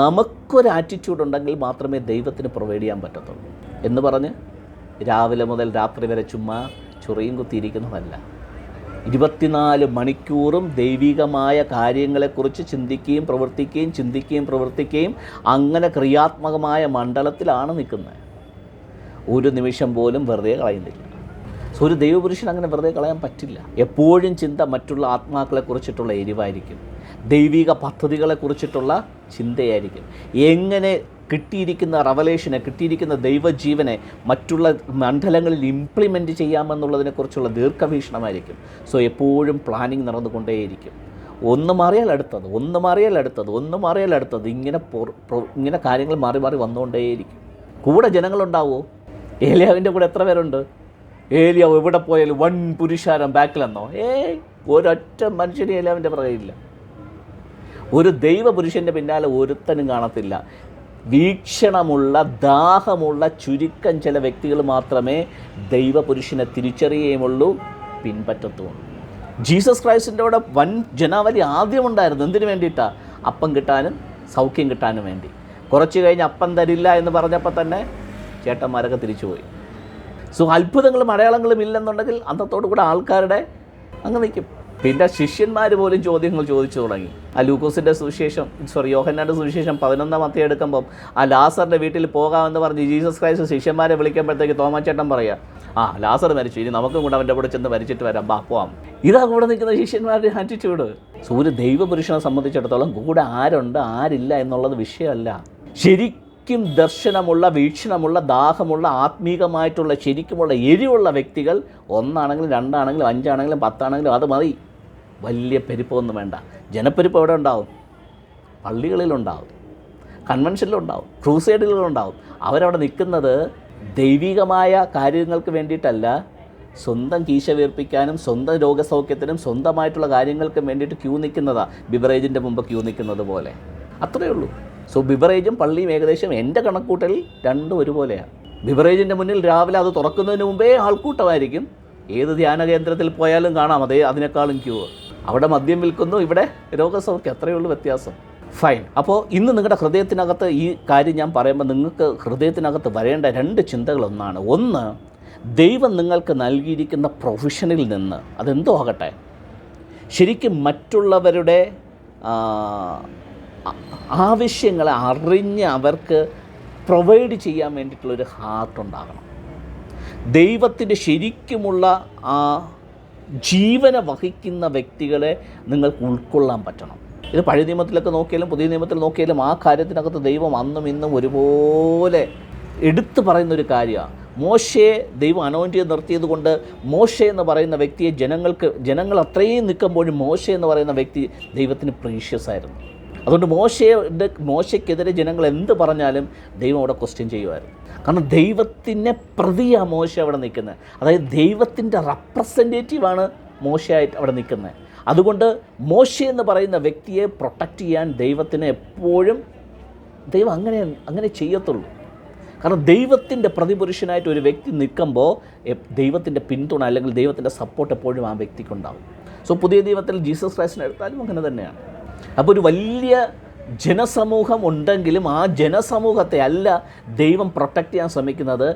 Speaker 1: നമുക്കൊരു ആറ്റിറ്റ്യൂഡ് ഉണ്ടെങ്കിൽ മാത്രമേ ദൈവത്തിന് പ്രൊവൈഡ് ചെയ്യാൻ പറ്റത്തുള്ളൂ. എന്ന് പറഞ്ഞ് രാവിലെ മുതൽ രാത്രി വരെ ചുമ്മാ ചൊറിയും കുത്തിയിരിക്കുന്നതല്ല. 24 മണിക്കൂറും ദൈവികമായ കാര്യങ്ങളെക്കുറിച്ച് ചിന്തിക്കുകയും പ്രവർത്തിക്കുകയും അങ്ങനെ ക്രിയാത്മകമായ മണ്ഡലത്തിലാണ് നിൽക്കുന്നത്. ഒരു നിമിഷം പോലും വെറുതെ കളയുന്നില്ല. സോ ഒരു ദൈവപുരുഷൻ അങ്ങനെ വെറുതെ കളയാൻ പറ്റില്ല. എപ്പോഴും ചിന്ത മറ്റുള്ള ആത്മാക്കളെക്കുറിച്ചിട്ടുള്ള എരിവായിരിക്കും, ദൈവിക പദ്ധതികളെക്കുറിച്ചിട്ടുള്ള ചിന്തയായിരിക്കും. എങ്ങനെ കിട്ടിയിരിക്കുന്ന റവലേഷനെ, കിട്ടിയിരിക്കുന്ന ദൈവജീവനെ മറ്റുള്ള മണ്ഡലങ്ങളിൽ ഇംപ്ലിമെൻറ്റ് ചെയ്യാമെന്നുള്ളതിനെക്കുറിച്ചുള്ള ദീർഘവീക്ഷണമായിരിക്കും. സോ എപ്പോഴും പ്ലാനിങ് നടന്നുകൊണ്ടേയിരിക്കും. ഒന്ന് മാറിയാൽ അടുത്തത് ഇങ്ങനെ കാര്യങ്ങൾ മാറി വന്നുകൊണ്ടേയിരിക്കും. കൂടെ ജനങ്ങളുണ്ടാവുമോ? ഏലിയാവിൻ്റെ കൂടെ എത്ര പേരുണ്ട്? ഏലിയാവ് എവിടെ പോയാലും വൻ പുരുഷാരം ബാക്കിലെന്നോ? ഒരൊറ്റ മനുഷ്യന് ഏലിയാവിൻ്റെ പുറകെയില്ല. ഒരു ദൈവപുരുഷൻ്റെ പിന്നാലെ ഒരുത്തനും കാണത്തില്ല. വീക്ഷണമുള്ള, ദാഹമുള്ള ചുരുക്കം ചില വ്യക്തികൾ മാത്രമേ ദൈവപുരുഷനെ തിരിച്ചറിയുകയുമുള്ളൂ, പിൻപറ്റത്തുമുള്ളൂ. ജീസസ് ക്രൈസ്റ്റിൻ്റെ അവിടെ വൻ ജനാവലി ആദ്യമുണ്ടായിരുന്നു. എന്തിനു വേണ്ടിയിട്ടാണ്? അപ്പം കിട്ടാനും സൗഖ്യം കിട്ടാനും വേണ്ടി. കുറച്ച് കഴിഞ്ഞ് അപ്പം തരില്ല എന്ന് പറഞ്ഞപ്പോൾ തന്നെ ചേട്ടന്മാരൊക്കെ തിരിച്ചുപോയി. സോ അത്ഭുതങ്ങളും അടയാളങ്ങളും ഇല്ലെന്നുണ്ടെങ്കിൽ അന്നത്തോടു കൂടെ ആൾക്കാരുടെ അങ്ങ് നിൽക്കും. പിന്നെ ശിഷ്യന്മാർ പോലും ചോദ്യങ്ങൾ ചോദിച്ചു തുടങ്ങി. ആ ലൂക്കോസിൻ്റെ സുവിശേഷം, യോഹന്നാൻ്റെ സുവിശേഷം 11-ാം അധ്യായം എടുക്കുമ്പം ആ ലാസറിൻ്റെ വീട്ടിൽ പോകാമെന്ന് പറഞ്ഞ് ജീസസ് ക്രൈസ്റ്റ് ശിഷ്യന്മാരെ വിളിക്കുമ്പോഴത്തേക്ക് തോമാച്ചേട്ടൻ പറയുക, ലാസർ മരിച്ചു, ഇനി നമുക്കും കൂടെ അവൻ്റെ കൂടെ ചെന്ന് മരിച്ചിട്ട് വരാം, പോവാം. ഇതാ കൂടെ നിൽക്കുന്ന ശിഷ്യന്മാരുടെ ആറ്റിറ്റ്യൂഡ്. സോ ഒരു ദൈവപുരുഷനെ സംബന്ധിച്ചിടത്തോളം കൂടെ ആരുണ്ട് ആരില്ല എന്നുള്ളത് വിഷയമല്ല. ശരിക്കും ദർശനമുള്ള, വീക്ഷണമുള്ള, ദാഹമുള്ള, ആത്മീകമായിട്ടുള്ള, ശരിക്കുമുള്ള എരിവുള്ള വ്യക്തികൾ 1 ആണെങ്കിലും 2 ആണെങ്കിലും 5 ആണെങ്കിലും 10 ആണെങ്കിലും അത് മതി. വലിയ പെരുപ്പമൊന്നും വേണ്ട. ജനപ്പെരുപ്പം എവിടെ ഉണ്ടാവും? പള്ളികളിലുണ്ടാവും, കൺവെൻഷനിലുണ്ടാവും, ക്രൂസൈഡുകളിലുണ്ടാവും. അവരവിടെ നിൽക്കുന്നത് ദൈവികമായ കാര്യങ്ങൾക്ക് വേണ്ടിയിട്ടല്ല, സ്വന്തം കീശ വീർപ്പിക്കാനും സ്വന്തം രോഗസൗഖ്യത്തിനും സ്വന്തമായിട്ടുള്ള കാര്യങ്ങൾക്കും വേണ്ടിയിട്ട് ക്യൂ നിൽക്കുന്നതാണ്. ബിവറേജിൻ്റെ മുമ്പ് ക്യൂ നിൽക്കുന്നത് പോലെ, അത്രയേ ഉള്ളൂ. സോ ബിവറേജും പള്ളിയും ഏകദേശം എൻ്റെ കണക്കൂട്ടലിൽ രണ്ടും ഒരുപോലെയാണ്. ബിവറേജിൻ്റെ മുന്നിൽ രാവിലെ അത് തുറക്കുന്നതിന് മുമ്പേ ആൾക്കൂട്ടമായിരിക്കും. ഏത് ധ്യാന കേന്ദ്രത്തിൽ പോയാലും കാണാം അതിനേക്കാളും ക്യൂ. അവിടെ മദ്യം വിൽക്കുന്നു, ഇവിടെ രോഗസൗഖ്യം, അത്രയേ ഉള്ളൂ വ്യത്യാസം. ഫൈൻ. അപ്പോൾ ഇന്ന് നിങ്ങളുടെ ഹൃദയത്തിനകത്ത് ഈ കാര്യം ഞാൻ പറയുമ്പോൾ നിങ്ങൾക്ക് ഹൃദയത്തിനകത്ത് വരേണ്ട 2 ചിന്തകൾ ഒന്നാണ്. ഒന്ന്, ദൈവം നിങ്ങൾക്ക് നൽകിയിരിക്കുന്ന പ്രൊഫഷനിൽ നിന്ന്, അതെന്തോ ആകട്ടെ, ശരിക്കും മറ്റുള്ളവരുടെ ആവശ്യങ്ങളെ അറിഞ്ഞ് അവർക്ക് പ്രൊവൈഡ് ചെയ്യാൻ വേണ്ടിയിട്ടുള്ളൊരു ഹാർട്ട് ഉണ്ടാകണം. ദൈവത്തിൻ്റെ ശരിക്കുമുള്ള ആ ജീവനെ വഹിക്കുന്ന വ്യക്തികളെ നിങ്ങൾക്ക് ഉൾക്കൊള്ളാൻ പറ്റണം. ഇത് പഴയ നിയമത്തിലൊക്കെ നോക്കിയാലും പുതിയ നിയമത്തിൽ നോക്കിയാലും ആ കാര്യത്തിനകത്ത് ദൈവം അന്നും ഇന്നും ഒരുപോലെ എടുത്തു പറയുന്നൊരു കാര്യമാണ്. മോശയെ ദൈവം അനോയിൻ്റ് ചെയ്ത് നിർത്തിയത് കൊണ്ട് മോശെ എന്ന് പറയുന്ന വ്യക്തിയെ ജനങ്ങൾ അത്രയും നിൽക്കുമ്പോഴും മോശെ എന്ന് പറയുന്ന വ്യക്തി ദൈവത്തിന് പ്രീഷ്യസ് ആയിരുന്നു. അതുകൊണ്ട് മോശയ്ക്കെതിരെ ജനങ്ങൾ എന്ത് പറഞ്ഞാലും ദൈവം അവിടെ ക്വസ്റ്റ്യൻ ചെയ്യുമായിരുന്നു. കാരണം ദൈവത്തിനെ പ്രതിയാ മോശ അവിടെ നിൽക്കുന്നത്. അതായത് ദൈവത്തിൻ്റെ റെപ്രസെൻറ്റേറ്റീവാണ് മോശയായിട്ട് അവിടെ നിൽക്കുന്നത്. അതുകൊണ്ട് മോശ എന്ന് പറയുന്ന വ്യക്തിയെ പ്രൊട്ടക്റ്റ് ചെയ്യാൻ ദൈവത്തിന് എപ്പോഴും ദൈവം അങ്ങനെ ചെയ്യത്തുള്ളൂ. കാരണം ദൈവത്തിൻ്റെ പ്രതിപുരുഷനായിട്ട് ഒരു വ്യക്തി നിൽക്കുമ്പോൾ ദൈവത്തിൻ്റെ പിന്തുണ അല്ലെങ്കിൽ ദൈവത്തിൻ്റെ സപ്പോർട്ട് എപ്പോഴും ആ വ്യക്തിക്കുണ്ടാവും. സോ പുതിയ നിയമത്തിൽ ജീസസ് ക്രൈസ്റ്റിനെ എടുത്താലും അങ്ങനെ തന്നെയാണ്. അപ്പോൾ ഒരു വലിയ ജനസമൂഹം ഉണ്ടെങ്കിലും ആ ജനസമൂഹത്തെ അല്ല ദൈവം പ്രൊട്ടക്റ്റ് ചെയ്യാൻ ശ്രമിക്കുന്നത്.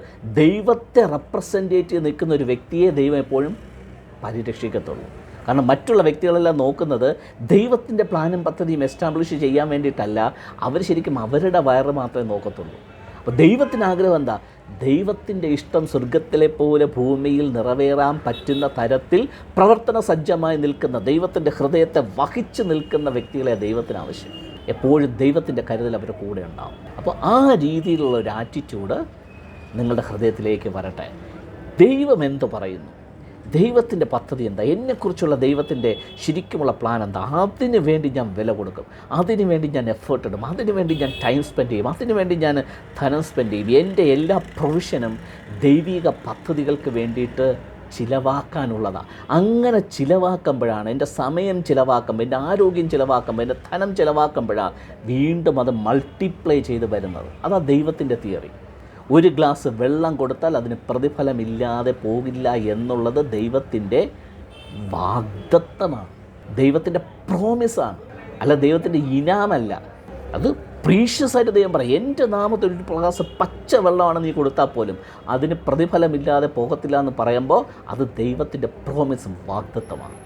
Speaker 1: ദൈവത്തെ റെപ്രസെൻറ്റേറ്റ് ചെയ്ത് നിൽക്കുന്ന ഒരു വ്യക്തിയെ ദൈവം എപ്പോഴും പരിരക്ഷിക്കത്തുള്ളൂ. കാരണം മറ്റുള്ള വ്യക്തികളെല്ലാം നോക്കുന്നത് ദൈവത്തിൻ്റെ പ്ലാനും പദ്ധതിയും എസ്റ്റാബ്ലിഷ് ചെയ്യാൻ വേണ്ടിയിട്ടല്ല, അവർ ശരിക്കും അവരുടെ വയറ് മാത്രമേ നോക്കത്തുള്ളൂ. അപ്പോൾ ദൈവത്തിന് ആഗ്രഹം എന്താ? ദൈവത്തിൻ്റെ ഇഷ്ടം സ്വർഗത്തിലെ പോലെ ഭൂമിയിൽ നിറവേറാൻ പറ്റുന്ന തരത്തിൽ പ്രവർത്തന സജ്ജമായി നിൽക്കുന്ന, ദൈവത്തിൻ്റെ ഹൃദയത്തെ വഹിച്ച് നിൽക്കുന്ന വ്യക്തികളെ ദൈവത്തിന് ആവശ്യം. എപ്പോഴും ദൈവത്തിൻ്റെ കരുതൽ അവരുടെ കൂടെ ഉണ്ടാവും. അപ്പോൾ ആ രീതിയിലുള്ള ഒരു ആറ്റിറ്റ്യൂഡ് നിങ്ങളുടെ ഹൃദയത്തിലേക്ക് വരട്ടെ. ദൈവം എന്ത് പറയുന്നു, ദൈവത്തിൻ്റെ പദ്ധതി എന്താ, എന്നെക്കുറിച്ചുള്ള ദൈവത്തിൻ്റെ ശരിക്കുമുള്ള പ്ലാൻ എന്താ, അതിന് വേണ്ടി ഞാൻ വില കൊടുക്കും, അതിനു വേണ്ടി ഞാൻ എഫേർട്ട് ഇടും, അതിനു വേണ്ടി ഞാൻ ടൈം സ്പെൻഡ് ചെയ്യും, അതിനു വേണ്ടി ഞാൻ ധനം സ്പെൻഡ് ചെയ്യും. എൻ്റെ എല്ലാ പ്രൊവിഷനും ദൈവിക പദ്ധതികൾക്ക് വേണ്ടിയിട്ട് ചിലവാക്കാനുള്ളതാണ്. അങ്ങനെ ചിലവാക്കുമ്പോഴാണ്, എൻ്റെ സമയം ചിലവാക്കുമ്പോൾ, എൻ്റെ ആരോഗ്യം ചിലവാക്കുമ്പോൾ, എൻ്റെ ധനം ചിലവാക്കുമ്പോഴാണ് വീണ്ടും അത് മൾട്ടിപ്ലൈ ചെയ്ത് വരുന്നത്. അതാ ദൈവത്തിൻ്റെ തിയറി. ഒരു ഗ്ലാസ് വെള്ളം കൊടുത്താൽ അതിന് പ്രതിഫലമില്ലാതെ പോകില്ല എന്നുള്ളത് ദൈവത്തിൻ്റെ വാഗ്ദത്തമാണ്, ദൈവത്തിൻ്റെ പ്രോമിസാണ്, അല്ല ദൈവത്തിൻ്റെ ഇനാമല്ല. അത് പ്രീഷ്യസ് ആയിട്ട് ദൈവം പറയും, എൻ്റെ നാമത്തിൽ ഒരു ഗ്ലാസ് പച്ച വെള്ളമാണ് നീ കൊടുത്താൽ പോലും അതിന് പ്രതിഫലമില്ലാതെ പോകത്തില്ല എന്ന് പറയുമ്പോൾ അത് ദൈവത്തിൻ്റെ പ്രോമിസും വാഗ്ദത്തമാണ്.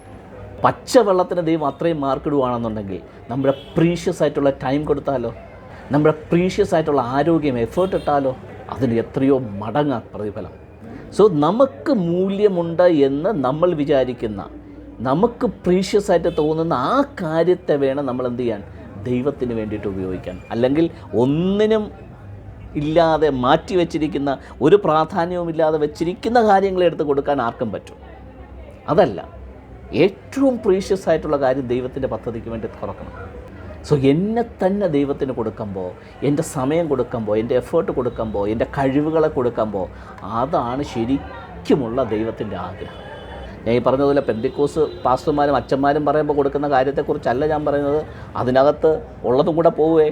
Speaker 1: പച്ച വെള്ളത്തിന് ദൈവം അത്രയും മാർക്കിടുകയാണെന്നുണ്ടെങ്കിൽ നമ്മുടെ പ്രീഷ്യസ് ആയിട്ടുള്ള ടൈം കൊടുത്താലോ, നമ്മുടെ പ്രീഷ്യസ് ആയിട്ടുള്ള ആരോഗ്യം എഫേർട്ട് ഇട്ടാലോ അതിന് എത്രയോ മടങ്ങ് പ്രതിഫലം. സോ നമുക്ക് മൂല്യമുണ്ട് എന്ന് നമ്മൾ വിചാരിക്കുന്ന, നമുക്ക് പ്രീഷ്യസ് ആയിട്ട് തോന്നുന്ന ആ കാര്യത്തെ വേണം നമ്മൾ എന്ത് ചെയ്യാൻ, ദൈവത്തിന് വേണ്ടിയിട്ട് ഉപയോഗിക്കാൻ. അല്ലെങ്കിൽ ഒന്നിനും ഇല്ലാതെ മാറ്റി വച്ചിരിക്കുന്ന, ഒരു പ്രാധാന്യവുമില്ലാതെ വെച്ചിരിക്കുന്ന കാര്യങ്ങളെ എടുത്ത് കൊടുക്കാൻ ആർക്കും പറ്റും. അതല്ല, ഏറ്റവും പ്രീഷ്യസ് ആയിട്ടുള്ള കാര്യം ദൈവത്തിൻ്റെ പദ്ധതിക്ക് വേണ്ടി തുറക്കണം. സോ എന്നെ തന്നെ ദൈവത്തിന് കൊടുക്കുമ്പോൾ, എൻ്റെ സമയം കൊടുക്കുമ്പോൾ, എൻ്റെ എഫേർട്ട് കൊടുക്കുമ്പോൾ, എൻ്റെ കഴിവുകളെ കൊടുക്കുമ്പോൾ, അതാണ് ശരിക്കുമുള്ള ദൈവത്തിൻ്റെ ആഗ്രഹം. ഞാൻ ഈ പറഞ്ഞതുപോലെ പെന്തിക്കോസ് പാസ്റ്റർമാരും അച്ഛന്മാരും പറയുമ്പോൾ കൊടുക്കുന്ന കാര്യത്തെക്കുറിച്ചല്ല ഞാൻ പറയുന്നത്. അതിനകത്ത് ഉള്ളതും കൂടെ പോവേ.